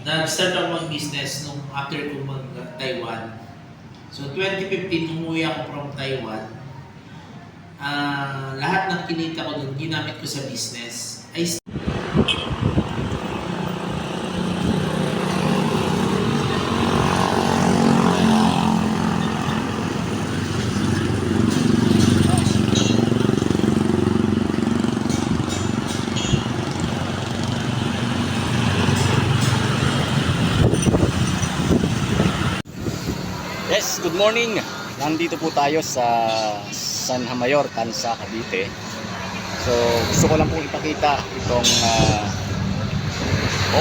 Nag-start ako mag-business nung after ko mag-Taiwan. So 2015, umuwi ako from Taiwan. Lahat ng kinita ko doon, ginamit ko sa business. Yes, good morning. Nandito po tayo sa San Mayor, Tansa, Cavite. So, gusto ko lang pong ipakita itong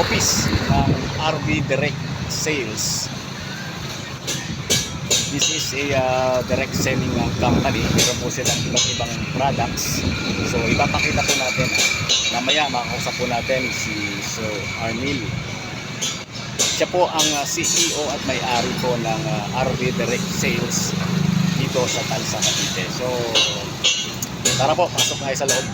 office ng RV Direct Sales. This is a direct selling company. Meron po silang iba't ibang products. So, ipapakita po natin. Mamaya, makakausap po natin si Sir Arnil. Siya po ang CEO at may-ari po ng RV Direct Sales dito sa Tansa, Cavite. So, tara po, pasok tayo sa loob.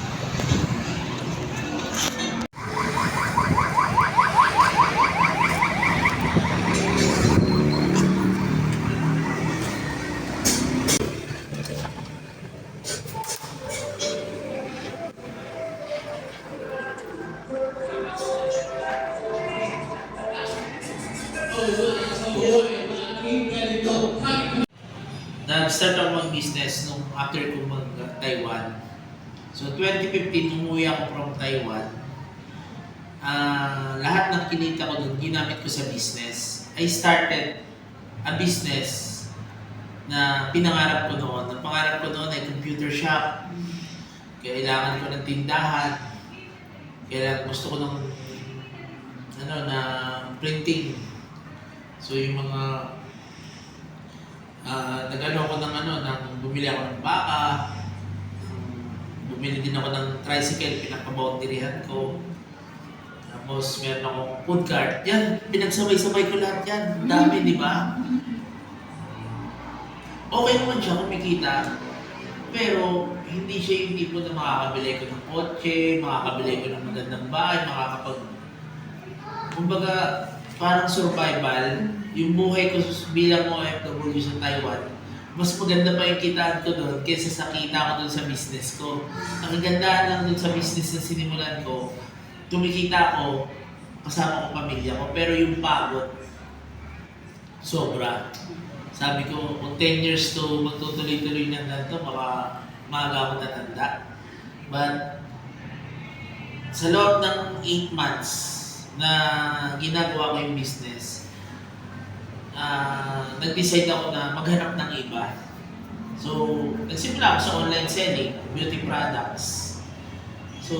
Nag-start ako mag-business nung after ko mag-Taiwan. So 2015, umuwi ako from Taiwan. Lahat ng kinita ko doon, ginamit ko sa business. I started a business na pinangarap ko noon. Ang pangarap ko noon ay computer shop. Kailangan ko ng tindahan. Kaya gusto ko ng na printing. So yung mga nag-ano ako ng bumili ako ng baka, bumili din ako ng tricycle, pinakaboundarihan ko. Tapos meron akong food cart. Yan, pinagsabay-sabay ko lahat yan. Dami, di ba? Okay naman siya, kumikita. Pero hindi siya yung tipo na makakabili ko ng kotse, makakabili ko ng magandang bahay, kumbaga, parang survival. Yung buhay ko bilang OFW sa Taiwan, mas maganda pa yung kitaan ko doon kaysa sa kita ko doon sa business ko. Ang kagandahan lang doon sa business na sinimulan ko, kumikita ko, kasama ko pamilya ko, pero yung pagod, sobra. Sabi ko, kung 10 years to magtutuloy-tuloy ng ganito, baka maaga ako tatanda. But, sa loob ng 8 months na ginagawa ko yung business, nag-decide ako na maghanap ng iba. So, nagsimula ako sa online selling, beauty products. So,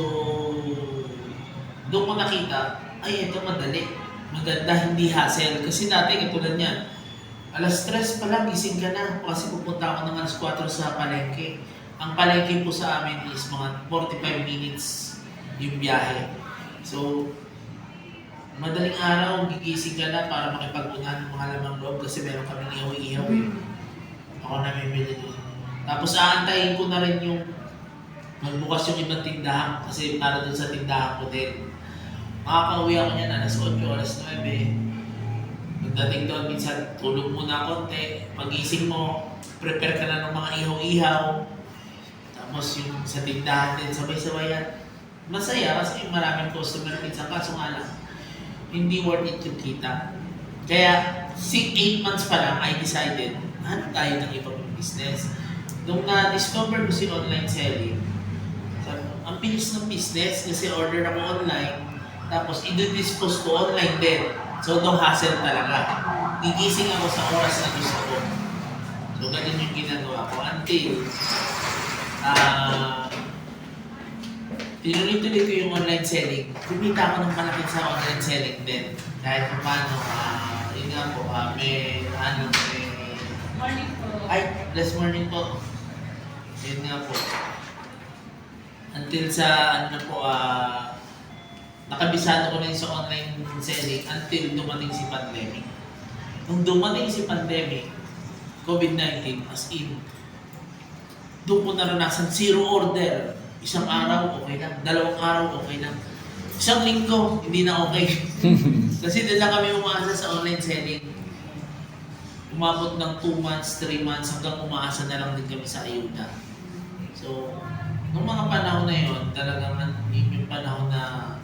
doon ko nakita, ay ito madali. Maganda, hindi hassle. Kasi dati, katulad niyan, alas 3 pa lang, gising ka na. Kasi pupunta ako ng alas 4 sa palengke. Ang palengke po sa amin is mga 45 minutes yung biyahe. So, madaling araw, gigising ka na para makipag-unahan ng mga lamang loob kasi meron kaming ihaw-ihaw eh. Ako namimili doon. Tapos aantayin ko na rin yung magbukas yung ibang tindahan kasi para doon sa tindahan ko din. Makakauwi ako niyan alas 8, alas 9. Pagdating doon, minsan tulog muna konti. Pagising mo, prepare ka na ng mga ihaw-ihaw. Tapos yung sa tindahan din, sabay-sabay yan. Masaya kasi maraming customer minsan kaso nga lang hindi worth it yung kita. Kaya, 8 months pa lang, I decided, hanap tayo ng ibang business. Nung na-discover ko si online selling, sabi, ang bilis ng business kasi order ako online, tapos i-dispose ko online din. So, no hassle talaga. Gigising ako sa oras na gusto ko. So, ganun yung ginagawa ko until tinuloy-tuloy ko yung online selling. Kumita ako ng malaki sa online selling din. Kahit paano, yun nga po, may Morning po. Ay, last morning po. Yun nga po. Until sa, nakabisado ko na yun sa online selling until dumating si pandemic. Nung dumating si pandemic, COVID-19, as in, doon ko naranasan, zero order. Isang araw, okay lang. 2 araw, okay lang. Isang linggo, hindi na okay. Kasi doon lang kami umaasa sa online selling. Umabot ng 2 months, 3 months, hanggang umaasa na lang din kami sa ayuda. So, nung mga panahon na yun, talagang yun yung panahon na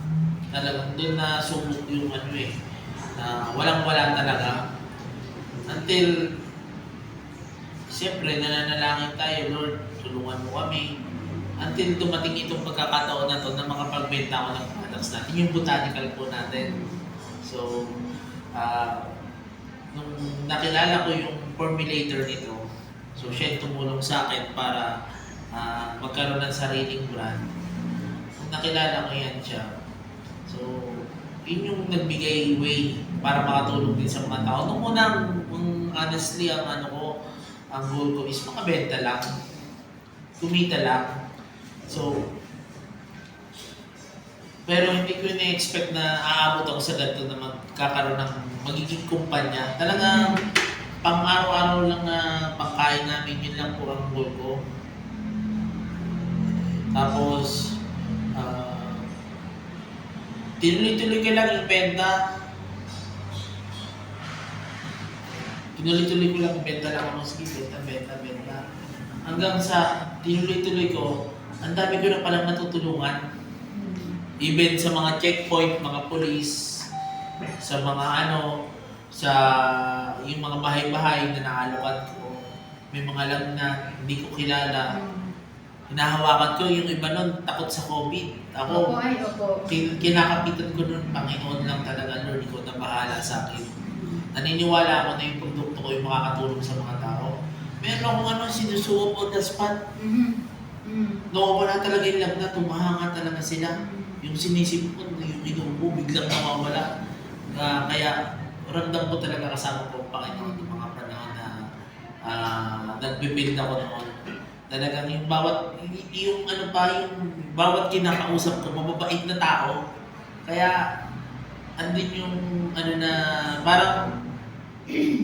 talagang doon na subok yung na walang-wala talaga. Until, siyempre, nananalangin tayo, Lord, tulungan mo kami. Until dumating itong pagkakataon na to na makapagbenta ako ng products natin, yung botanical po natin. So, nung nakilala ko yung formulator nito, so siya yung tumulong sa akin para magkaroon ng sariling brand. Nung nakilala ko yan siya, so yun yung nagbigay way para makatulong din sa mga tao. Nung unang, honestly, ang goal ko is makabenta lang, kumita lang. So, pero hindi ko na-expect na aabot ako sa ganito na magkakaroon ng magiging kumpanya. Talagang pang-araw-araw lang na pangkain namin, yun lang po ang goal ko. Tapos, tinuloy-tuloy ko lang yung benta. Tinuloy-tuloy ko lang yung benta lang ako. Sige, benta. Hanggang sa tinuloy-tuloy ko, ang dami ko na palang natutulungan. Even sa mga checkpoint, mga police, sa mga sa yung mga bahay-bahay na naalokan ko, may mga lang na hindi ko kilala. Hinahawakan ko yung iba nun, takot sa COVID. Ako, kinakapitan ko nun, Panginoon lang talaga, Lord, ikaw na bahala sa akin. Naniniwala ako na yung produkto ko yung makakatulong sa mga tao. Meron akong sinusuot on the spot. Nawawala talaga yung lagna, tumahanga talaga sila. Yung sinisip ko, yung inuubo, biglang nawawala. Kaya ramdam ko talaga kasama ko Panginoon ng mga panahon na nagbibuild ako noon. Talagang yung bawat kinakausap ko, mababait na tao. Kaya andin yung na parang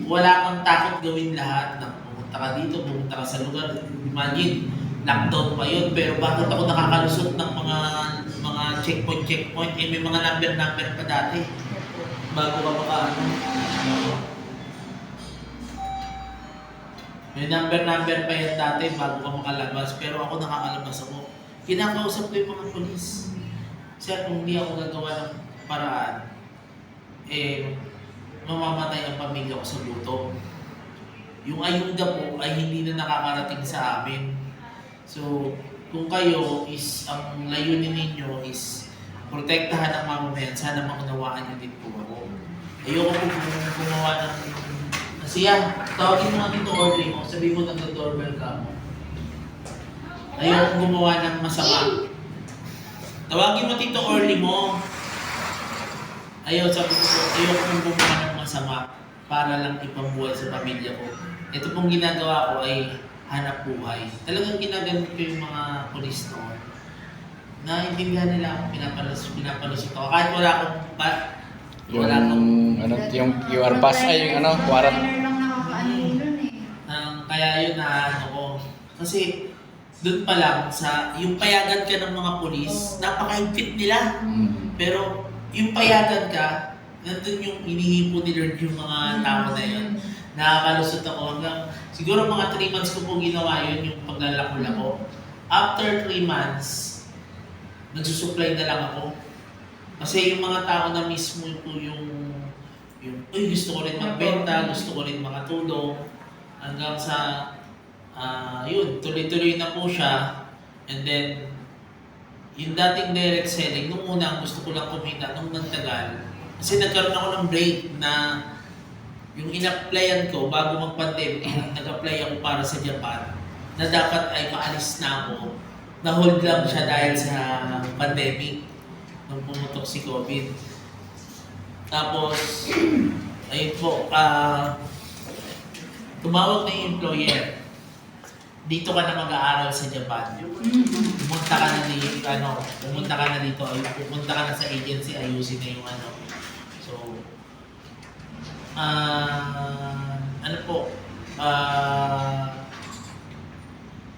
wala kang takot gawin lahat. Pumunta ka dito, pumunta ka sa lugar. Imagine, lockdown pa yun, pero bakit ako nakakalusot ng mga checkpoint, may mga number pa dati. Bago ka baka may number pa yan dati bago ka makalabas, pero ako nakakalabas ako. Kinakausap ko yung mga polis. Sir, kung hindi ako gagawa ng paraan, mamamatay ang pamilya ko sa gutom. Yung ayuda po ay hindi na nakakarating sa amin. So, kung kayo is, ang layunin ninyo is protektahan ang mamamayan, sana maunawaan nyo din po ako. Ayoko po gumawa ng siya, tawagin mo nga dito order mo, sabihin mo nag-doorbell ka mo. Ayoko gumawa ng masama. Tawagin mo Tito Orly mo. Sabi ko, ayoko gumawa ng masama para lang ipambuhay sa pamilya ko. Ito pong ginagawa ko ay hanap buhay. Talagang ginagamit ko yung mga polis noon. Naintindihan nila akong pinapalusot ako. Kahit wala akong yung QR pass ay yung quarant. Kaya yun ko. Kasi doon pa lang yung payagan ka ng mga polis, napaka-higpit nila. Pero yung payagan ka, nandun yung inihipo ni Lord yung mga tao na yun. Nakakalusot ako hanggang, siguro mga 3 months ko po ginawa yun, yung paglalako-lako. After 3 months, nagsusupply na lang ako. Kasi yung mga tao na mismo po yung gusto ko rin magbenta, gusto ko rin makatulong. Hanggang sa, tuloy-tuloy na po siya. And then, yung dating direct selling, nung una gusto ko lang kumita, nung nagtagal, kasi nagkaroon ako ng break na yung in-applyan ko bago mag-pandemic, nag-apply ako para sa Japan, na dapat ay maalis na ako. Na-hold lang siya dahil sa pandemic nung pumutok si COVID. Tapos, ayun po, tumawag na yung employer. Dito ka na mag-aaral sa Japan. Pumunta ka na dito, pumunta ka na sa agency, ayusin na yung So,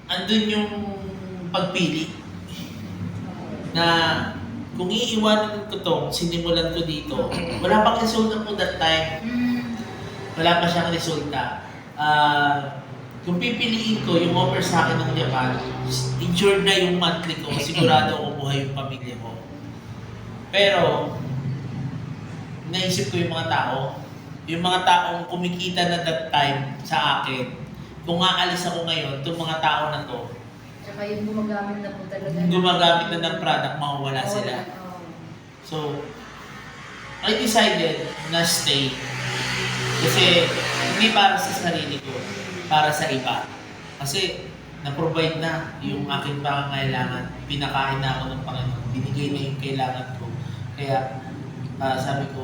andun yung pagpili na kung iiwanan ko to, sinimulan ko dito, wala pang resulta po that time. Wala pa siyang resulta. Kung pipiliin ko yung offer sa akin ng Japan, insured na yung monthly ko, sigurado ako buhay yung pamilya ko. Pero, naisip ko yung mga taong kumikita na that time sa akin, kung aalis ako ngayon, itong mga tao na to, Tsaka yung gumagamit na po talaga. gumagamit na ng product, mawawala sila. So, I decided na stay. Kasi hindi para sa sarili ko, para sa iba. Kasi na-provide na yung aking pangangailangan. Pinakain na ako ng Panginoon. Binigay na yung kailangan ko. Kaya sabi ko,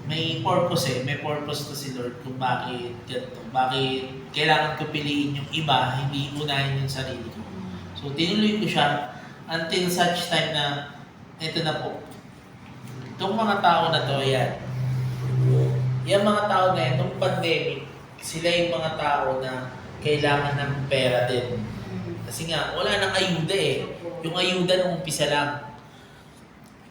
may purpose may purpose to si Lord kung bakit ganito. Bakit kailangan ko piliin yung iba, hindi unahin yung sarili ko. So tinuloy ko siya until such time na ito na po. Itong mga tao na to, yan. Yung mga tao na yan, nung pandemic, sila yung mga tao na kailangan ng pera din. Kasi nga, wala nang ayuda Yung ayuda nung umpisa lang.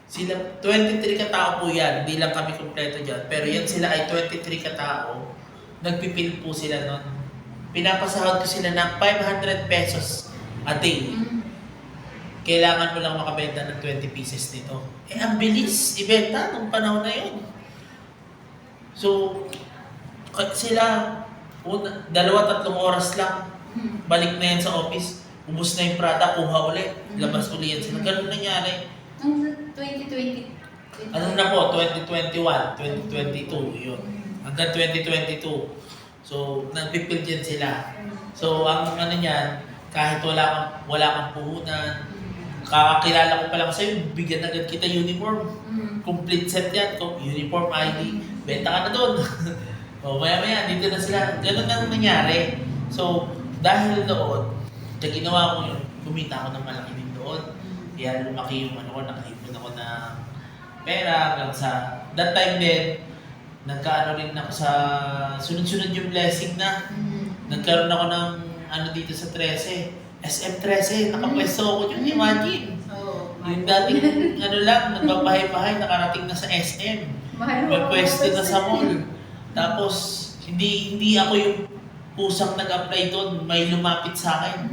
Sila, 23 katao po yan, hindi lang kami kompleto dyan. Pero yan sila ay 23 katao, nagpipil po sila nun. Pinapasahod ko sila ng 500 pesos a day. Kailangan mo lang makabenta ng 20 pieces nito. Ang bilis ibenta nung panahon na yun. So, sila, 2-3 oras lang, balik na yan sa office, ubos na yung product, kuha ulit, labas ulit yan sila. Ganun nangyari. Ang 2020. Ano na po, 2021, 2022, yun. Hanggang 2022. So, nagpipil yan sila. So, ang ano niyan, kahit wala kang puhunan, kakakilala ko pa lang sa'yo, bigyan agad kita uniform. Complete set yan. Uniform, ID, benta ka na doon. O maya-maya, dito na sila. Ganun na nangyari. So, dahil doon, na ginawa ko yun, kumita ako ng malaki din doon. Kaya lumaki yung nakaipon ako ng pera hanggang sa, that time din, nagkaano rin ako sa, sunod-sunod yung blessing na. Nagkaroon ako ng dito sa 13. SM 13, nakapwesto ako yun, imagine. Yung dating nagbabahay-bahay, nakarating na sa SM. May pwesto na sa mall. Tapos, hindi ako yung pusang nag-apply doon, may lumapit sa akin.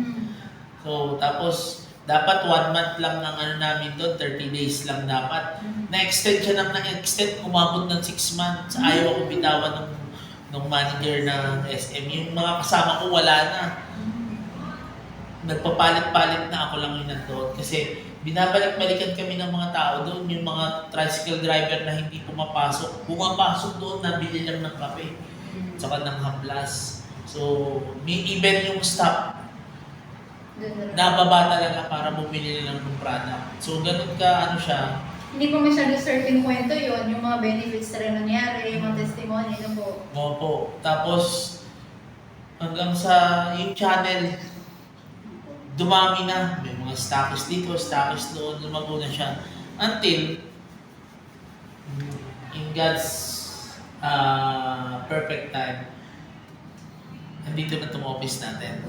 So, tapos, dapat 1 month lang ng namin doon, 30 days lang dapat. Na-extend siya na-extend, umabot ng 6 months. Ayaw ako bitawan ng manager ng SM. Yung mga kasama ko, wala na. Nagpapalit-palit na ako lang yung nandoon. Kasi binabalik-balikan kami ng mga tao doon. Yung mga tricycle driver na hindi pumapasok doon, nabili lang ng kape. Tsaka ng haplas. So, even yung staff, nababa talaga para bumili lang ng product. So, ganun ka, siya. Hindi po masyado certain kwento yon, yung mga benefits na rin nangyari, yung mga testimony na po. Opo. Tapos, hanggang sa yung channel, dumami na. May mga stockist dito, stockist doon, lumago na siya. Until, in God's perfect time, nandito na itong office natin.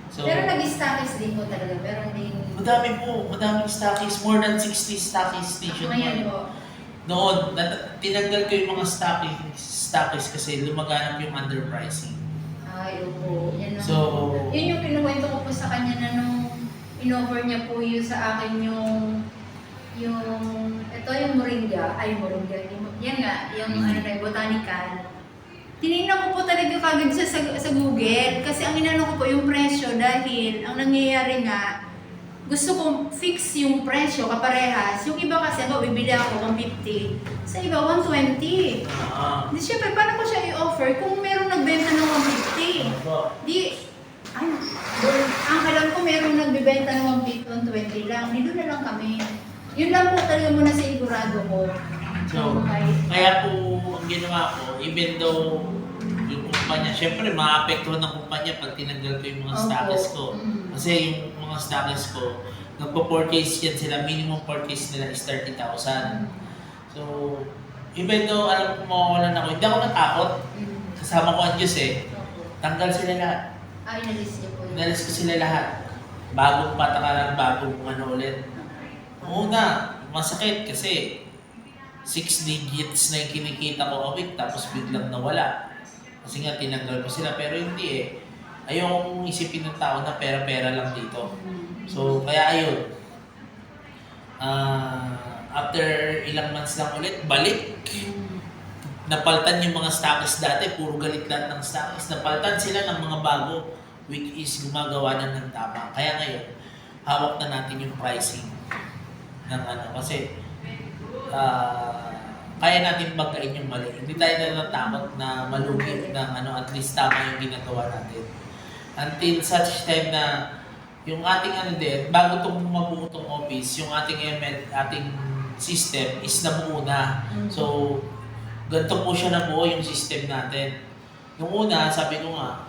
So, Pero nag-stockist din po talaga, pero hindi... madaming stockist, more than 60 stockist station. Ngayon po. Noon, tinanggal ko yung mga stockist kasi lumaganap yung underpricing. Ay, opo. Yan So, yun yung pinukwento ko po sa kanya na nung in-offer niya po yun sa akin yung ito yung moringa, yan nga, yung botanical. Tinignan ko po talaga kagad sa Google kasi ang inano ko po yung presyo dahil ang nangyayari nga, gusto kong fix yung presyo kaparehas. Yung iba kasi, bibili ako 150, sa iba 120. Di syempre, paano ko siya i-offer kung meron nagbenta ng 150? Ang alam ko meron nagbibenta ng 120 lang, doon na lang kami. Yun lang po talaga muna sa sigurado ko. So, kaya po ang ginawa ko, even though yung kumpanya, syempre maapektuhan ng kumpanya pag tinanggal ko yung mga stockist ko. Kasi yung mga stockist ko, nagpo-purchase yan sila, minimum purchase nila is 30,000. So, even though alam ko mawawalan ako, hindi ako natakot. Kasama ko ang Diyos tanggal sila lahat. Inalis niyo po yun. Inalis ko sila lahat. Bagong patakaran, bagong ulit. Una, masakit kasi 6 digits na yung kinikita ko a week tapos biglang nawala. Kasi nga tinanggal ko sila pero hindi eh. Ayokong isipin ng tao na pera-pera lang dito. So kaya ayun. After ilang months lang ulit, balik. Napaltan yung mga stockist dati, puro galit lahat ng stockist. Napaltan sila ng mga bago, which is gumagawa na ng tama. Kaya ngayon, hawak na natin yung pricing ng ano. Kasi, kaya natin banggain yung mali. Hindi tayo natatakot na malugi ng ano, at least tama yung ginagawa natin. Until such time na yung ating ano din, bago itong mabuo itong office, yung ating ML, ating system is nabuo na. So, ganito po siya nabuo yung system natin. Nung una, sabi ko nga,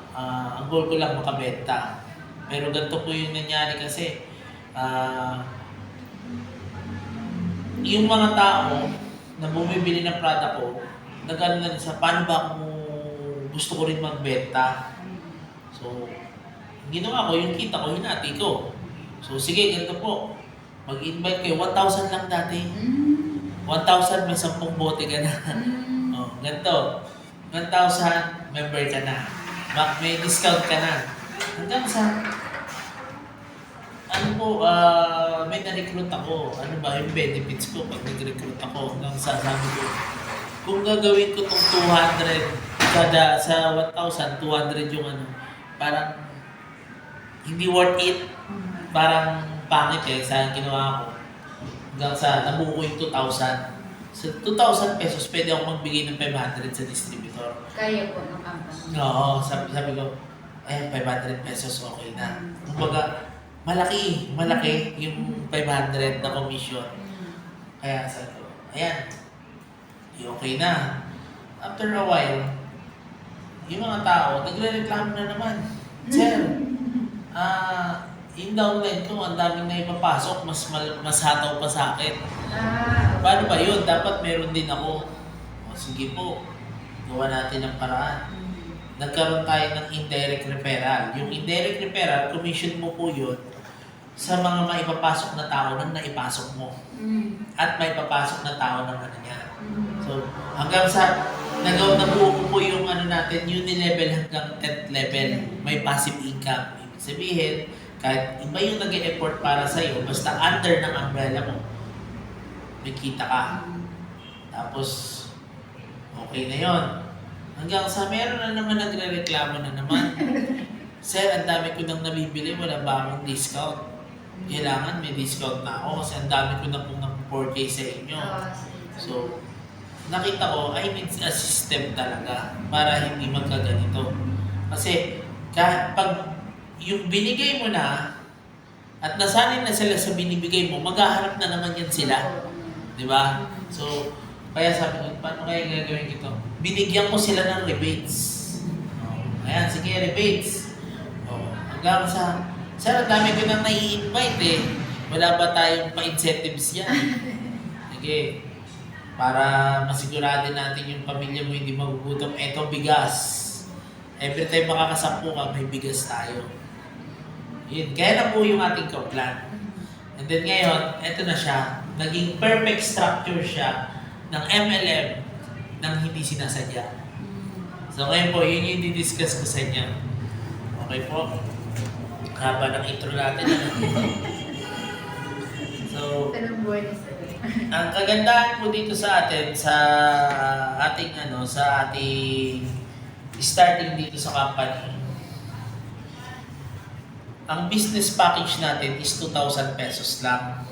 ang goal ko lang makabenta. Pero ganito po yung nangyari kasi, yung mga tao na bumibili ng product ko, nag-ano na sa paano ba kung gusto ko rin magbenta. So, ginawa ko, yung kita ko, hinati ko. So, sige, ganito po. Mag-invite kayo, 1,000 lang dati. 1,000, may 10 bote ka na. Oh, ganito. 1,000, member ka na. May discount ka na. Hanggang sa, ano po, may na-recruit ako. Ano ba, yung benefits ko pag nag-recruit ako. Hanggang sa sabi ko, kung gagawin ko itong 200, kada sa 1,000, 200 yung ano, parang hindi worth it. Parang pangit eh, sa ginawa ko. Hanggang sa nabuo ko yung 2,000. Sa 2,000 pesos, pwede ako magbigay ng 500 sa distributor. Kaya po ng company. Oo, sabi ko, ayan, 500 pesos okay na. Kumbaga, malaki yung 500 na commission. Kaya sabi ko, ayan, okay na. After a while, yung mga tao, nagre-reklamo na naman. Sir, yung downline ko, ang daming na ipapasok, mas hataw pa sa akin. Paano ba yun? Dapat meron din ako. O, sige po, gawa natin ang paraan. Nagkaroon tayo ng indirect referral. Yung indirect referral, commission mo po yun sa mga maipapasok na tao nang naipasok mo. At maipapasok na tao ng ano niya. So, hanggang sa nabuo ko po yung ano natin, uni-level hanggang 10th level, may passive income. Ibig sabihin, kahit iba yung nag-e-effort para sa'yo, basta under ng umbrella mo, may kita ka. Tapos, okay na yon. Hanggang sa meron na naman nagre-reklamo na naman. Sir, ang dami ko nang nabibili, wala ba akong discount? Kailangan may discount na ako kasi ang dami ko na pong nag-4K sa inyo. So, nakita ko, I need a system talaga para hindi magkaganito. Kasi, pag yung binigay mo na at nasanay na sila sa binibigay mo, maghahanap na naman yan sila. Di ba? So, kaya sabi ko, paano kaya gagawin ito? Binigyan ko sila ng rebates. Ayan, sige, rebates. Hanggang sa, sir, ang dami ko nang nai-invite eh. Wala ba tayong pa-incentives yan? Sige, para masigurado natin yung pamilya mo hindi magugutom. Eto, bigas. Every time makakasampu ka, may bigas tayo. Yun. Kaya na po yung ating plan. And then ngayon, eto na siya. Naging perfect structure siya ng MLM nang hindi sinasadya. So ngayon po, yun yung didiscuss ko sa inyo. Okay po? Haba ng intro natin. So, ang kagandahan po dito sa atin, sa ating starting dito sa company, ang business package natin is 2,000 pesos lang.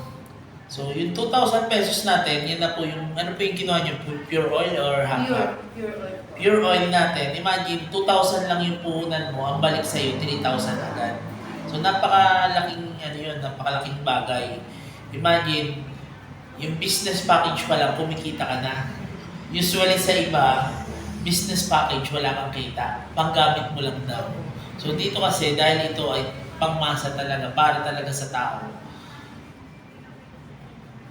So, yung 2,000 pesos natin, yan na po yung, ano po yung kinuha nyo? Pure oil or half-half? Pure oil. Pure oil natin, imagine, 2,000 lang yung puhunan mo, ang balik sa'yo, 3,000 agad. So, napakalaking bagay. Imagine, yung business package pa lang, kumikita ka na. Usually sa iba, business package, wala kang kita. Panggamit mo lang daw. So, dito kasi, dahil ito ay pangmasa talaga, para talaga sa tao.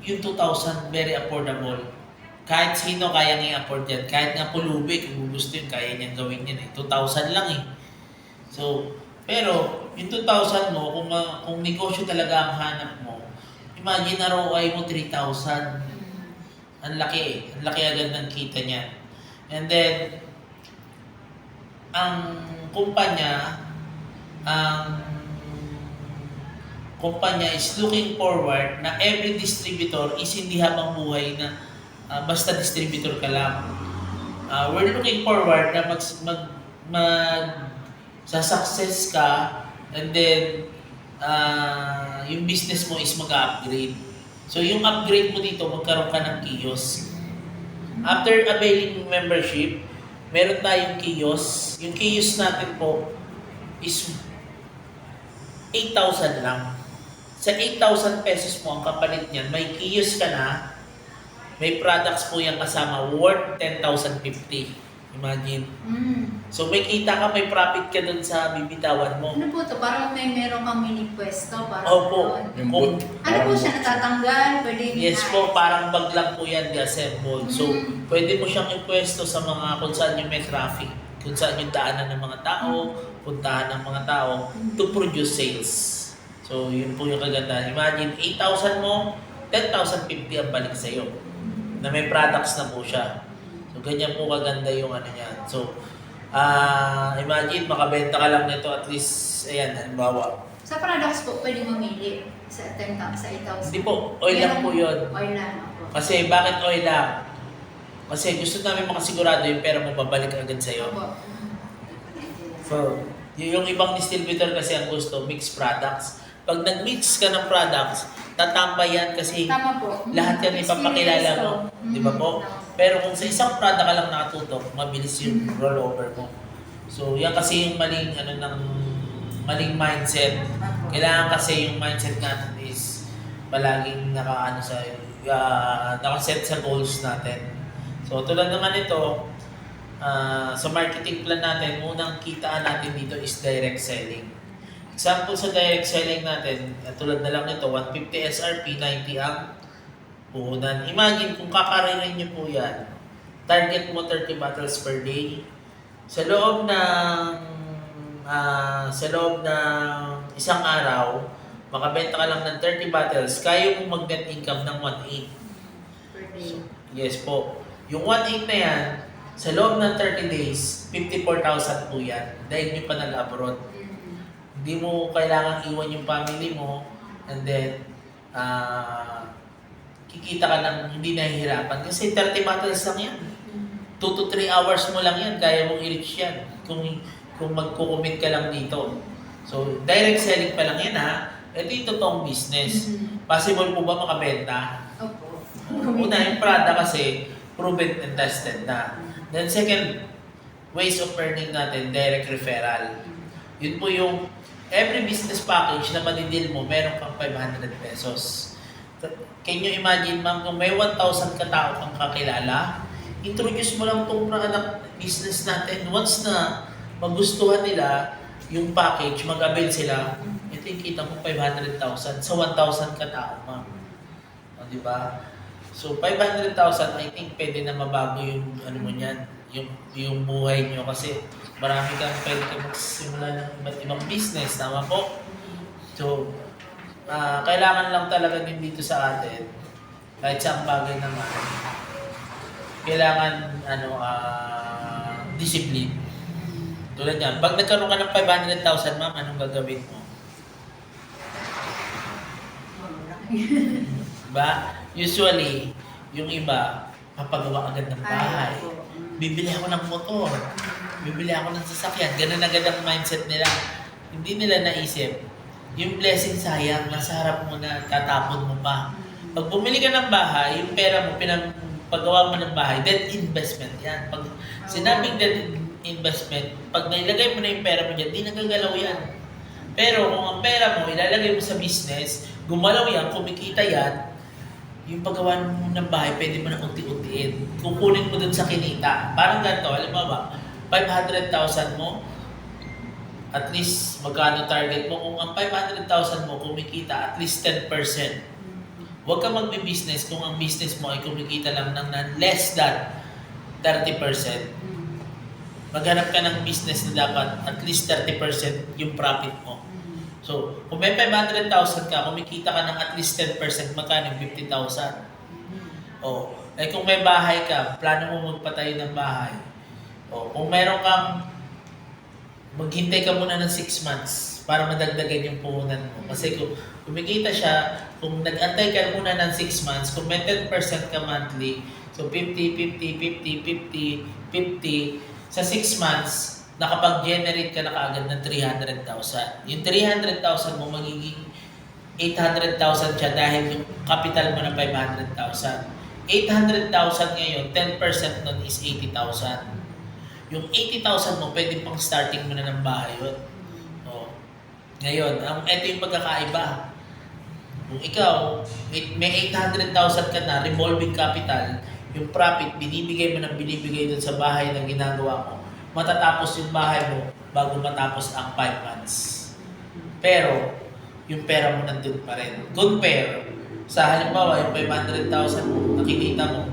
Yung 2,000, very affordable. Kahit sino kaya niya afford yan. Kahit nga pulubi, kung gusto yun, kaya niyang gawin yan eh. 2,000 lang eh. So, pero, yung 2,000 mo, kung negosyo talaga ang hanap mo, imagine ROI mo 3,000. Ang laki eh. Ang laki agad ng kita niya. And then, ang kumpanya is looking forward na every distributor is hindi habang buhay na basta distributor ka lang. We're looking forward na sa-success ka and then yung business mo is mag-upgrade. So yung upgrade mo dito, magkaroon ka ng kiosk. After availing membership, meron tayong kiosk. Yung kiosk natin po is 8,000 lang. Sa 8,000 pesos mo ang kapalit niyan, may kiosk ka na, may products po yung kasama worth 10,050. Imagine. So may kita ka, may profit ka dun sa bibitawan mo. Ano po to? Parang meron kang mini pwesto. Parang Opo. Yung Kung, ano po siya natatanggal? Pwede yes po, parang bag lang po yan assembled. So pwede mo siyang ipwesto sa mga kung saan yung may traffic, kung saan yung daanan ng mga tao, puntahan ng mga tao to produce sales. So yun po yung kagandahan. Imagine 8,000 mo, 10,050 ang balik sa'yo. Na may products na po siya. So ganyan po kaganda yung ano niya. So imagine makabenta ka lang nito at least, ayan, halimbawa. Sa products po, pwede mamili sa 10,000, sa 8,000. Hindi po, oil lang po yun. Oil lang po. Kasi bakit oil lang? Kasi gusto namin makasigurado yung pera mo babalik agad sa'yo. Opo. So, yung ibang distributor kasi ang gusto, mixed products. Pag nag-mix ka ng products, tatambay yan kasi Tama po. lahat yan ipapakilala mo. Di ba po? Tama. Pero kung sa isang product ka lang nakatutok, mabilis yung rollover mo. So, yan kasi yung maling mindset. Kailangan kasi yung mindset natin is palaging nakaset sa goals natin. So, tulad naman ito, sa marketing plan natin, unang kitaan natin dito is direct selling. Example sa direct selling natin, tulad na lang ito, 150 SRP, 90 ang puhunan. Imagine kung kakaririn nyo po yan, target mo 30 bottles per day. Sa loob ng isang araw, makabenta ka lang ng 30 bottles, kaya mo mag-net income ng 1.8. Per day. Yes po. Yung 1.8 na yan, sa loob ng 30 days, 54,000 po yan. Dahil nyo pa nag-abroad. Hindi mo kailangan iwan yung family mo and then kikita ka ng hindi nahihirapan. Kasi 30 bottles lang yan. 2 to 3 hours mo lang yan, kaya mong i-reach yan. Kung magkukumit ka lang dito. So, direct selling pa lang yan ha. Ito yung totoong business. Possible po ba makabenta? Opo. Una, yung product kasi proven and tested na. Then second, ways of earning natin, direct referral. Yun po yung every business package na madidil mo, meron kang 500 pesos. Can you imagine, ma'am, kung may 1,000 katao kang kakilala, introduce mo lang itong product business natin. Once na magustuhan nila yung package, mag-avail sila, ito yung kita mo 500,000 sa 1,000 katao, ma'am. O, diba? So, 500,000, I think pwede na mabago yung ano mo niyan, yung buhay nyo kasi marami kang pwede ka magsimula ng iba't ibang business, tama po? So, kailangan lang talaga din dito sa atin, kahit sa bagay naman, kailangan discipline. Tulad yan, pag nagkaroon ka ng 500,000, ma'am, anong gagawin mo? Diba? Usually, yung iba, papagawa agad ng bahay. Bibili ako ng motor. Bibili ako ng sasakyan. Ganun agad ang mindset nila. Hindi nila naisip. Yung blessing sayang, nasa harap mo na, tatapon mo pa. Pag bumili ka ng bahay, yung pera mo, pagawa mo ng bahay, debt investment yan. Pag sinabing debt investment, pag nailagay mo na yung pera mo dyan, di nagagalaw yan. Pero kung ang pera mo, ilalagay mo sa business, gumalaw yan, kumikita yan, yung paggawa mo ng bahay, pwede mo na unti-untiin. Kukunin mo dun sa kinita. Parang ganito, alam mo ba, 500,000 mo, at least magkano target mo. Kung ang 500,000 mo kumikita, at least 10%. Huwag ka magbi-business kung ang business mo ay kumikita lang ng less than 30%. Maghanap ka ng business na dapat at least 30% yung profit mo. So, kung may 500,000 ka, kumikita ka ng at least 10%, magkano? 50,000. O, eh kung may bahay ka, plano mo magpatayo ng bahay. O, kung meron kang, maghintay ka muna ng 6 months para madagdagan yung puhunan mo. Kasi kung kumikita siya, kung nag-antay ka muna ng 6 months, kung may 10% ka monthly, so 50, 50, 50, 50, 50, sa 6 months, nakapag-generate ka na kaagad ng 300,000. Yung 300,000 mo magiging 800,000 siya dahil yung capital mo na 500,000. 800,000 ngayon, 10% nun is 80,000. Yung 80,000 mo, pwede pang starting mo na ng bahay yun. O. Ngayon, ito yung pagkakaiba. Kung ikaw, may 800,000 ka na, revolving capital, yung profit, binibigay mo ng binibigay dun sa bahay na ginagawa mo, matatapos yung bahay mo bago matapos ang 5 months. Pero, yung pera mo nandun pa rin. Compare, sa halimbawa, yung 500,000 mo, nakikita mo,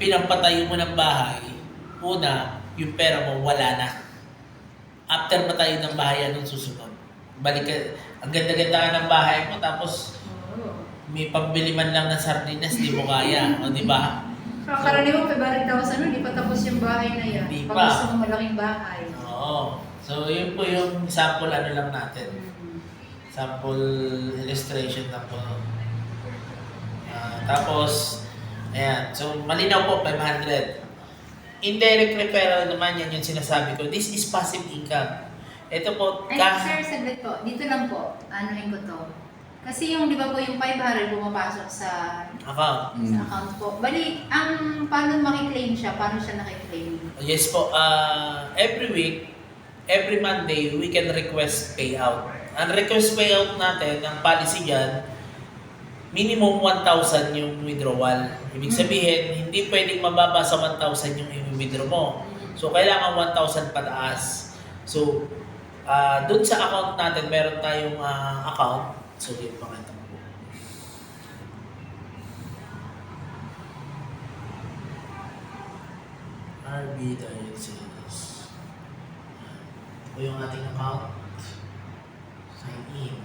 pinampatayo mo ng bahay, una, yung pera mo, wala na. After matayo ng bahay, anong susunod? Balik ka, ang ganda-ganda ng bahay mo, tapos may pambili man lang ng sardinas, di mo kaya, o di ba? Karaniwang 500,000 hindi pa tapos yung bahay na yan. Di Pag pa. gusto mo malaking bahay. Oo. So, yun po yung sample ano lang natin. Sample illustration na po. Tapos, ayan. So, malinaw po, 500. Indirect referral naman yan yung sinasabi ko. This is passive income. Ito po, Ay, sir, saglit po. Dito lang po. Anuhin ko to. Kasi yung, di ba po, yung 500 pumapasok sa account. account po. Bali, paano makiklaim siya? Paano siya nakiklaim? Yes po. Every week, every Monday, we can request payout. Ang request payout natin, ang policy dyan, minimum 1,000 yung withdrawal. Ibig sabihin, hindi pwedeng mababa sa 1,000 yung i-withdraw mo. So, kailangan 1,000 pataas. So, dun sa account natin, meron tayong account. So, yun, pakita mo. RB Direct Sales. Ito yung ating account. Sign in.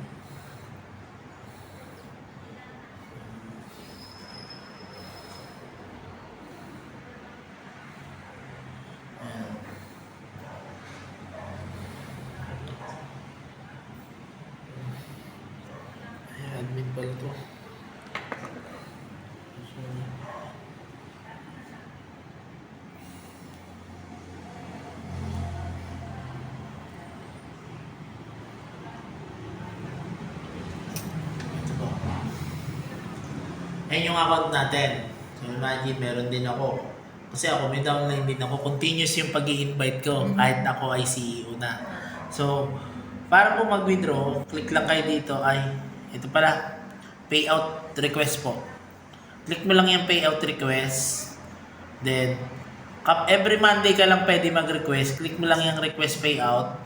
Ayan. Ayan, admin pala ito. Ayan yung account natin. So imagine, meron din ako. Kasi ako, may downline din ako. Continuous yung pag-i-invite ko kahit ako ay CEO na. So, para po mag-withdraw, click lang kayo dito ay, ito pala, payout request po. Click mo lang yung payout request. Then, every Monday ka lang pwede mag-request. Click mo lang yung request payout.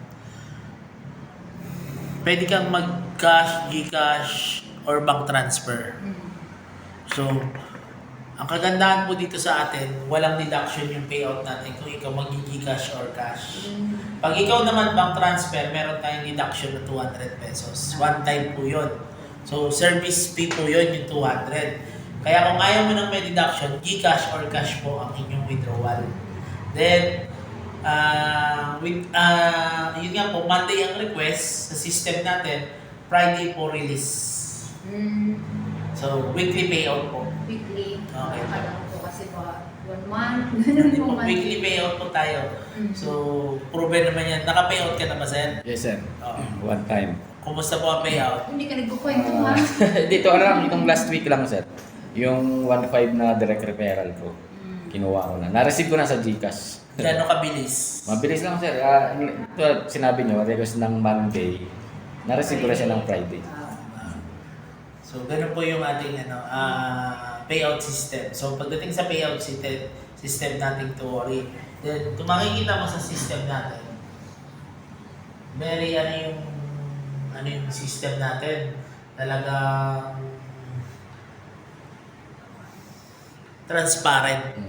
Pwede kang mag-cash, Gcash, or bank transfer. So, ang kagandahan po dito sa atin, walang deduction yung payout natin kung ikaw mag-Gcash or cash. Pag ikaw naman bank transfer, meron tayong deduction na 200 pesos. One time po yun. So, service fee po yun, yung 200. Kaya kung ayaw mo nang may deduction, Gcash or cash po ang inyong withdrawal. Then, yun nga po, Monday ang request sa system natin, Friday po release. So, weekly payout po. Weekly. Okay. Alam ko kasi ba, 1 month. Hindi po, weekly payout po tayo. So, proven naman yan. Naka-payout ka na ba, sir? Yes, sir. Oo. One time. Kumusta po ang payout? Hindi ka nagkukwento ha? Dito alam, itong last week lang, sir. Yung 1.5 na direct referral ko. Kinuha ko na. Na-receive ko na sa Gcash. Gano'ng kabilis? Mabilis lang, sir. Ito, sinabi nyo, request ng Monday. Na-receive ko na siya ng Friday. So, ganun po yung ating payout system. So, pagdating sa payout system nating to worry, then, kung makikita mo sa system natin, very ano yung system natin, talagang transparent.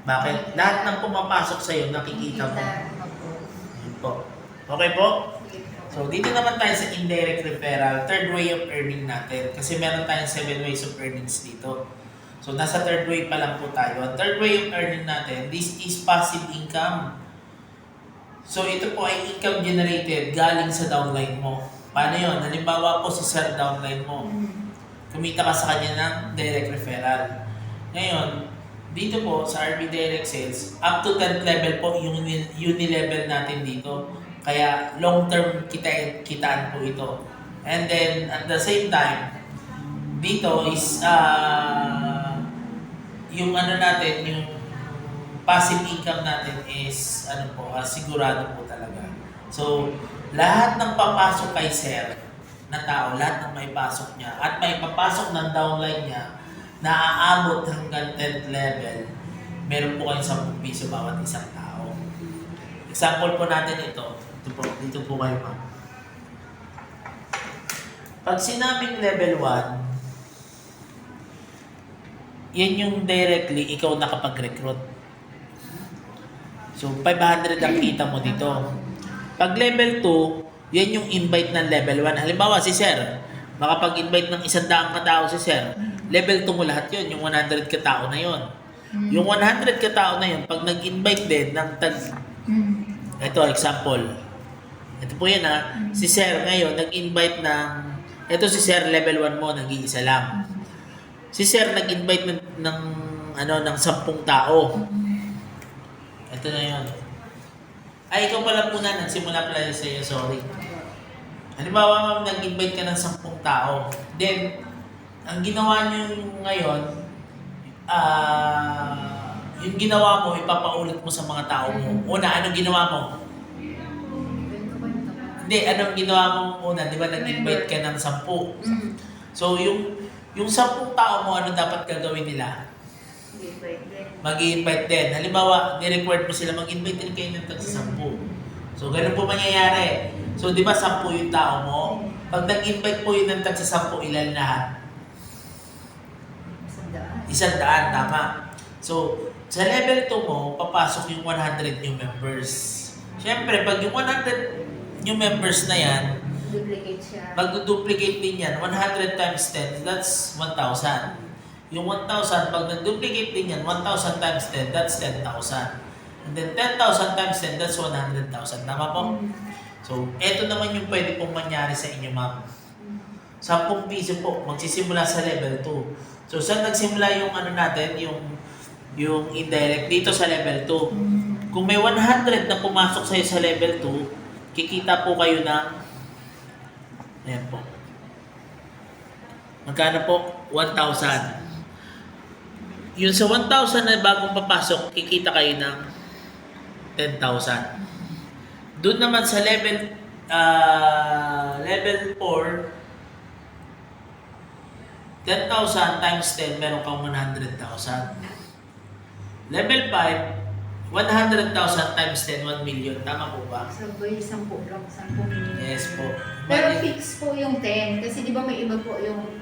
Bakit? Lahat ng pumapasok sa'yo, nakikita mo. Yun po. Okay po? So, dito naman tayo sa indirect referral, third way of earning natin. Kasi meron tayong 7 ways of earnings dito. So, nasa third way pa lang po tayo. Ang third way of earning natin, this is passive income. So, ito po ay income generated galing sa downline mo. Paano yun? Halimbawa po si Sir downline mo. Kumita ka sa kanya ng direct referral. Ngayon, dito po sa RB Direct Sales, up to 10th level po yung uni-level natin dito. Kaya long-term kitaan po ito. And then, at the same time, dito is yung ano natin, yung passive income natin is sigurado po talaga. So, lahat ng papasok kay Sir na tao, lahat ng maipasok niya at may papasok ng downline niya na aabot hanggang 10th level, meron po kayong 10 piso bawat isang tao. Example po natin ito. Dito po kayo pa. Pag sinabing level 1, yan yung directly ikaw nakapag-recruit. So, 500 ang kita mo dito. Pag level 2, yan yung invite ng level 1. Halimbawa, si Sir, makapag-invite ng 100 katao si Sir. Level 2 mo lahat yun, yung 100 katao na yun. Yung 100 katao na yun, pag nag-invite din ng ito, example. Ito po yan si Sir ngayon, nag-invite ng, ito si Sir level 1 mo, nag-iisa lang. Si Sir nag-invite ng 10 tao. Ito na yun. Ay, ikaw pala muna, nagsimula pala sa iyo, sorry. Halimbawa, ma'am, nag-invite ka ng 10 tao. Then, ang ginawa nyo ngayon, yung ginawa mo, ipapaulit mo sa mga tao mo. Una, anong ginawa mo? Hindi, anong ginawa mo una? Di ba nag-invite ka ng 10? So, yung 10 tao mo, ano dapat gagawin nila? Mag-i-invite din. Halimbawa, ni-required mo sila mag-invite din kayo ng tagsa 10. So, ganun po mangyayari. So, di ba 10 yung tao mo? Pag nag-invite po yun ng tagsa 10, ilan lahat? 100, tama. So, sa level 2 mo, papasok yung 100 new members. Siyempre, pag yung 100 new members na yan, duplicate siya. mag-duplicate din yan. 100 times 10, that's 1,000. Yung 1,000, pag nag-duplicate din yan, 1,000 times 10, that's 10,000. And then 10,000 times 10, that's 100,000. Tama po? So, eto naman yung pwede pong mangyari sa inyo, ma'am. 10 piso po, magsisimula sa level 2. So, saan nagsimula yung natin, yung indirect dito sa level 2. Kung may 100 na pumasok sa'yo sa level 2, kikita po kayo ng, ayan po. Magkano po? 1,000. Yung sa 1,000 na bagong papasok, kikita kayo ng 10,000. Doon naman sa level 4, 10,000 times 10, meron kang 100,000. Level 5, 100,000 times 10, 1 million. Tama po ba? Sabay, 10 lang, 10 million. Yes po. Pero fix po yung 10, kasi di ba may iba po yung...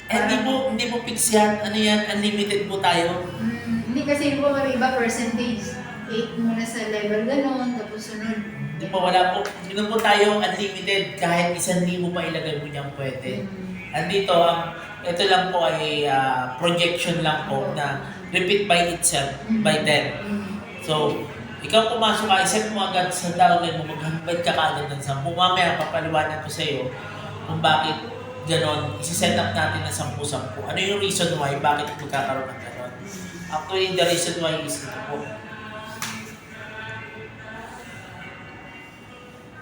Hindi po fix yan. Ano yan? Unlimited po tayo. Hindi kasi po may iba percentage. 8 muna sa level ganon, tapos sunod. Hindi po, wala po. Hindi po tayo unlimited. Kahit 1,000 pa ilagay mo niyang pwede. Andito, ito lang po ay projection lang po na repeat by itself by 10. So, ikaw pumasok ka, isip mo agad sa downline mo, maghambad ka agad ng 10. Mamaya, papaliwanag ko sa iyo kung bakit ganon. Isi-set up natin na 10-10. Ano yung reason why, bakit magkakaroon ng ganon? Actually, the reason why is ito po.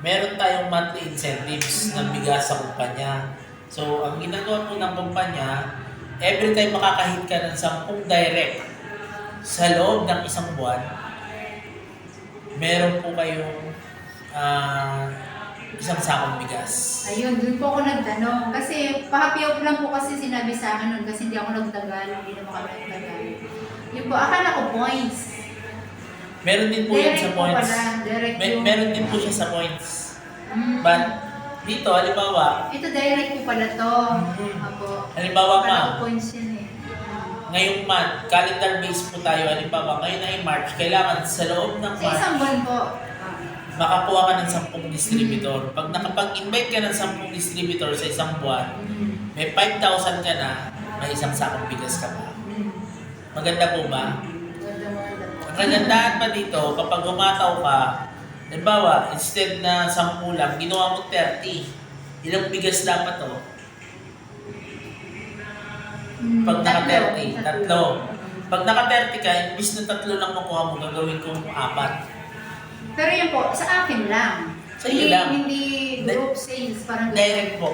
Meron tayong monthly incentives na bigas sa kumpanya. So, ang ginagawa po ng kumpanya, every time makakahit ka ng 10 direct sa loob ng isang buwan, meron po kayong isang sakong bigas. Ayun, dun po ako nagtanong. Kasi pa-happy hour lang po kasi sinabi sa akin nun kasi hindi ako nagtagal, hindi naman kami nagtagal. Yun po, akala ko points. Meron din po yan sa points. Direct Meron din po siya sa points. But, dito, halimbawa, ito direct po pala to. Apo. halimbawa Akala ma'am, ko points yun eh. ngayong month, calendar based po tayo, halimbawa, ngayon ay March, kailangan sa loob ng Sa March, isang buwan po. makakuha ka ng 10 distributor. Pag nakapag-invite ka ng 10 distributor sa isang buwan, may 5,000 ka na, may isang sakong bigas ka pa. Maganda po ba? Ang kagandahan pa dito, kapag umataw ka, halimbawa, instead na 10 lang, ginawa mo 30. Ilang bigas dapat to? Pag naka-30, tatlo. Pag naka-30 ka, imbis na 3 lang makuha mo, gagawin kong 4. Pero yan po, sa akin lang. Sa iyo lang. Hindi group sales, parang Direct po.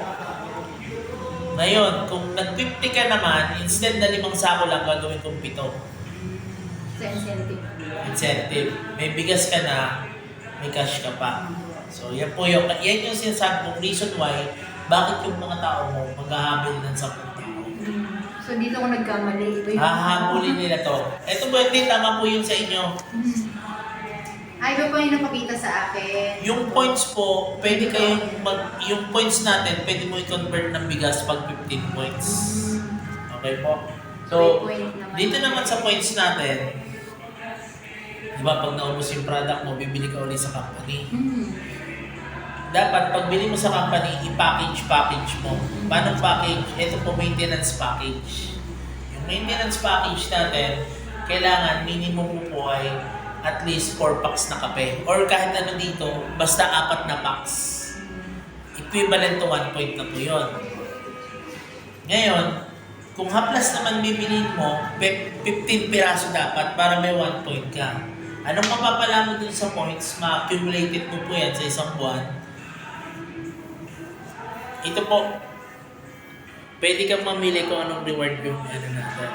Ngayon, kung nag-50 ka naman, instead na 5 sako lang, gagawin kong 7. Sa incentive. Incentive. May bigas ka na, may cash ka pa. So, yan po yung sinasabi kong reason why, bakit yung mga tao mo maghahabil ng 10 tao. So dito ko nagkamali. Ito yung... Hahabulin nila to. Ito po, hindi tama po yun sa inyo. Ay, iba po yung napakita sa akin. Yung points po, pwede kayong yung points natin, pwede mo i-convert ng bigas pag 15 points. Okay po? So, dito naman sa points natin, di ba pag naubos yung product mo, bibili ka ulit sa company. Dapat pagbili mo sa company, i-package mo. Paano package? Ito po maintenance package. Yung maintenance package natin, kailangan minimum po ay at least 4 packs na kape. Or kahit ano dito, basta 4 na packs. Equivalent to 1 point na po yun. Ngayon, kung haplas naman bibilin mo, 15 piraso dapat para may 1 point ka. Anong mapapala mo dun sa points? Ma-accumulated mo po yan sa isang buwan. Ito po, pwede kang mamili kung anong reward yung ano natin.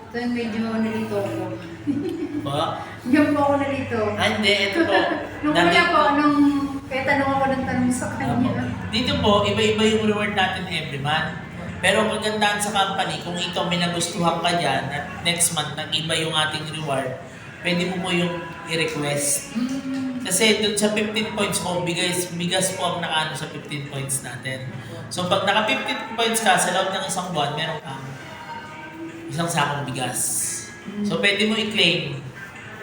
Ito yung medyo nalito ko. Pa? Diyan po ako nalito. Hindi, ito po. Nung una po, kaya tanong ako ng tanong sa kanya. Dito po, iba-iba yung reward natin every month. Pero ang kagandahan sa company, kung ikaw may nagustuhan ka dyan at next month nag-iba yung ating reward, pwede mo po yung i-request. Kasi doon sa 15 points mo, bigas po ang nakaano sa 15 points natin. So pag naka 15 points ka, sa loob ng isang buwan, meron kang isang sakong bigas. So pwede mo i-claim.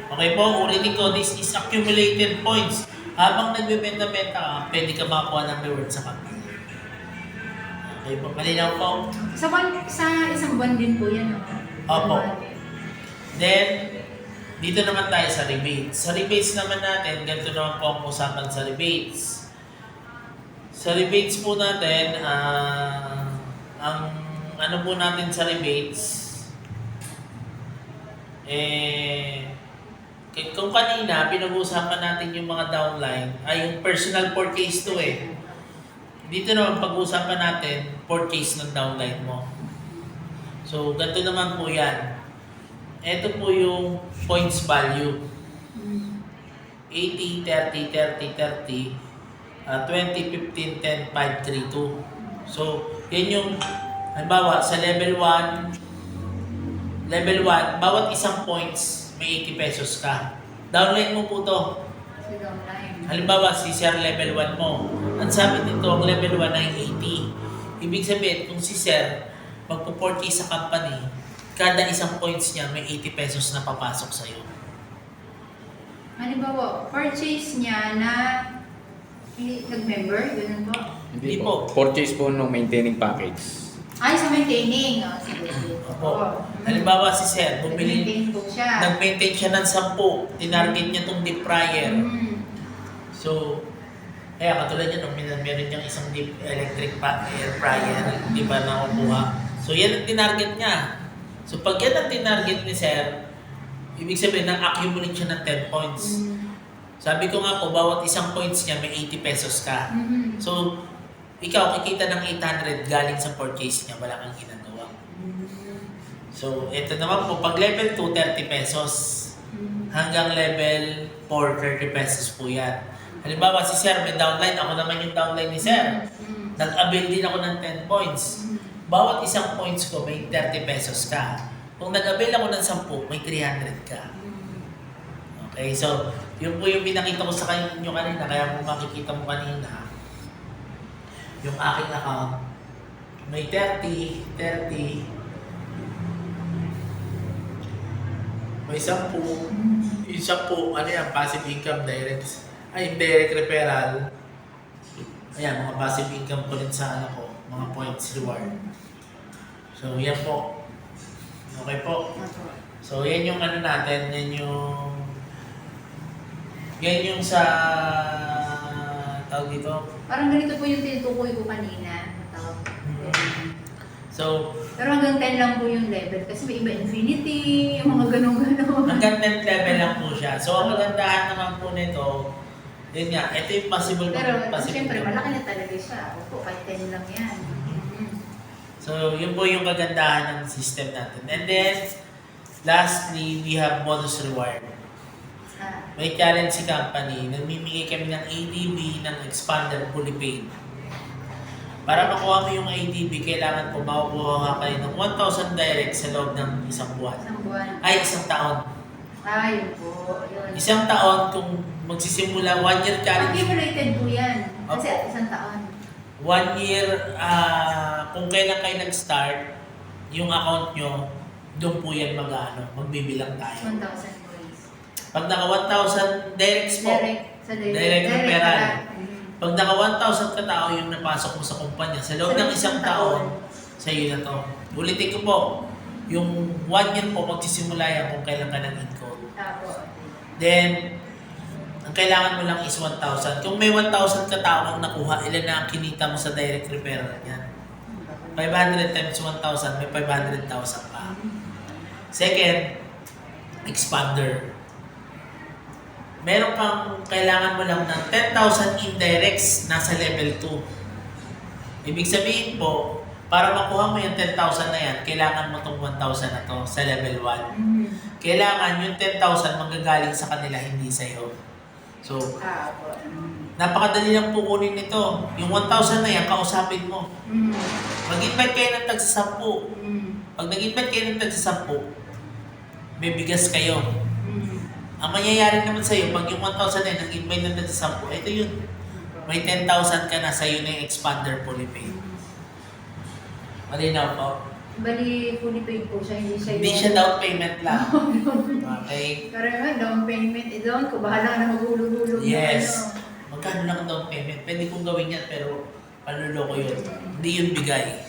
Okay po, ulitin ko, this is accumulated points. Habang nagbebenta-benta ka, pwede ka makakuha ng reward sa company. Okay po, malinaw po. Sa isang buwan din po yan. Opo. Then, dito naman tayo sa rebates. Sa rebates naman natin, ganito naman po ang usapan sa rebates. Sa rebates po natin, ang ano po natin sa rebates, kung kanina, pinag-uusapan natin yung mga downline, ay yung personal purchase to eh. Dito naman, pag-uusapan natin, purchase ng downline mo. So, ganito naman po yan. Ito po yung points value. 80, 30, 30, 30, 20, 15, 10, 5, 3, 2. So, yan yung, halimbawa, sa level 1, bawat isang points, may 80 pesos ka. Downline mo po to. Sa downline. Halimbawa, si Sir level 1 mo. Ang sabi dito, ang level 1 ay 80. Ibig sabihin, kung si Sir magpo-purchase sa company, kada isang points niya, may 80 pesos na papasok sa'yo. Halimbawa, purchase niya na nag-member, ganun po. Hindi po. Purchase po ng maintaining package. Ay, sa maintaining. Sige. Opo. Halimbawa si Sir, Nag-maintain po siya. nag-maintain siya ng 10. Tinarget niya itong deep fryer. So, kaya katulad yan, meron niyang isang deep electric air fryer, hindi ba nakukuha. So, yan ang tinarget niya. So, pag yan ang tinarget ni Sir, ibig sabihin, nang-accumulate siya ng 10 points. Sabi ko nga po, bawat isang points niya, may 80 pesos ka. So, ikaw, kikita ng 800 galing sa purchase niya, wala kang ginagawa. So, ito naman po, pag level 2, 30 pesos. Hanggang level 4, 30 pesos po yan. Halimbawa, si Sir may downline, ako naman yung downline ni Sir. Nag-avail din ako ng 10 points. Bawat isang points ko, may 30 pesos ka. Kung nag-avail ako ng 10, may 300 ka. Okay, so, Yun po yung pinakita ko sa inyo kanina, kaya kung makikita mo kanina, yung aking account, may 30, may 10, yung 10, ano yan, passive income, indirect referral. Ayan, mga passive income ko rin sa ano ko, mga points reward. So, yan po. Okay po. So, yan yung ano natin, yan yung sa tawag dito. Parang ganito po yung tinutukoy ko kanina. Tawag. So, Pero hanggang 10 lang po yung level kasi may iba infinity, yung mga ganun-ganun. hanggang 10th level lang po siya. So, ang magandahan naman po nito, yun nga, ito yung possible. Pero possible siyempre, malaki na talaga siya. Opo, kahit 10 lang yan. So, yun po yung kagandahan ng system natin. And then, lastly, we have bonus reward. May challenge si company, nagmimigay kami ng ADB ng expander fully paid. Para makuha mo yung ADB, kailangan po makukuha kayo ng 1,000 direct sa loob ng isang buwan. Isang buwan. Ay, isang taon. Yun po. Yun. Isang taon, kung magsisimula, 1 year challenge. Accumulated po yan. Kasi Opo. isang taon. 1 year, kung kailan kayo nag-start, yung account nyo, doon po yan magbibilang tayo. 1,000 points. Pag naka 1,000 directs po, Sa direct referral. pala. Pag naka 1,000 katao yung napasok mo sa kumpanya, sa loob ng isang taon, sa iyo na to. Ulitin ko po, yung 1 year po magsisimula yan kung kailan ka nag-encode. Then, ang kailangan mo lang is 1,000. Kung may 1,000 katao kang nakuha, ilan na ang kinita mo sa direct referral yan? 500 times 1,000, may 500,000 pa. Second, expander. Meron kang kailangan mo lang ng 10,000 indirects nasa level 2. Ibig sabihin po, para makuha mo yung 10,000 na yan, kailangan mo itong 1,000 na to sa level 1. Kailangan yung 10,000 manggagaling sa kanila, hindi sa'yo. So, napakadali lang po kunin nito. Yung 1,000 na yan, kausapin mo. Mag-invite kayo ng tagsa 10. Pag nag-invite kayo ng tagsa 10, may bigas kayo. Ang mangyayari naman sa'yo, pag yung 1,000 na yun, nag-invite ng tagsa 10, ito yun. May 10,000 ka na, sa'yo na yung expander fully paid. Malinaw po. Bali, fully paid po siya, hindi siya Hindi siya down payment lang. Okay? Pero naman, down payment, down ko, bahala na maghulog-hulog. Yes. Magkano lang ang down payment? Pwede kong gawin yan, pero panluloko yun. Hindi yun bigay.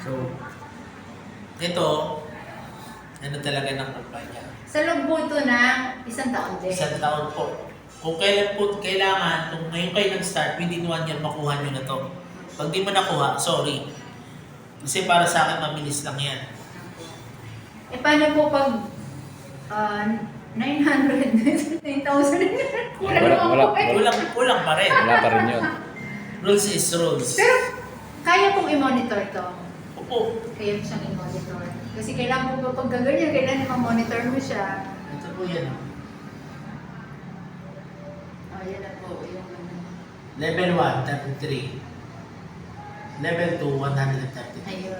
So, ito, ano talaga ng kumpanya. Sa loob po ito na isang taon din. Isang taon po. Kung kailan po kailangan, kung ngayon kayo nag-start, within 1 year makuha nyo na to. Pag di mo nakuha, sorry. Kasi para sa akin, mabilis lang yan. Paano po pag 900, 9,000? Kulang pa rin. Wala pa rin yun. Rules is rules. Pero, kaya pong i-monitor to. Opo. Kaya siyang i-monitor. Kasi kailangan po pag gaganyan, kailangan ma-monitor mo siya. Ito po yan. Yan na po. Yung Level 1, 33. Level 2, 133. ayun.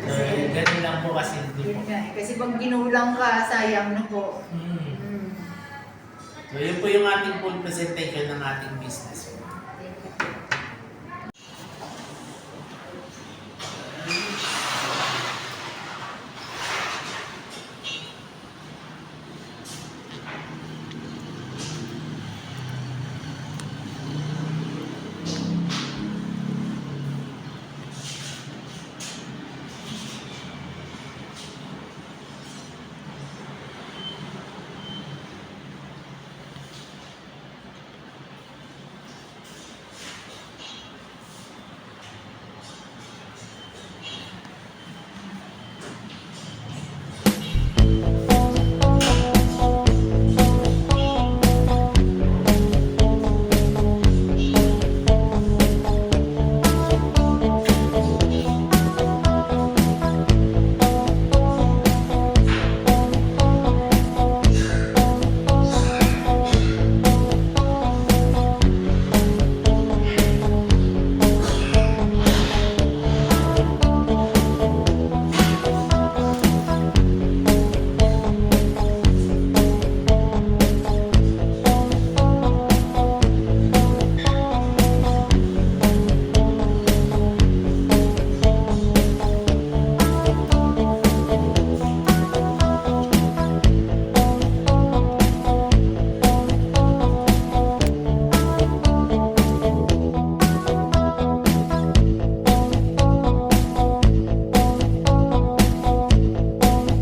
So, ganun lang po kasi hindi po. Yun nga eh. Kasi pag ginulang ka, sayang na po. So, yun po yung ating full presentation ng ating business.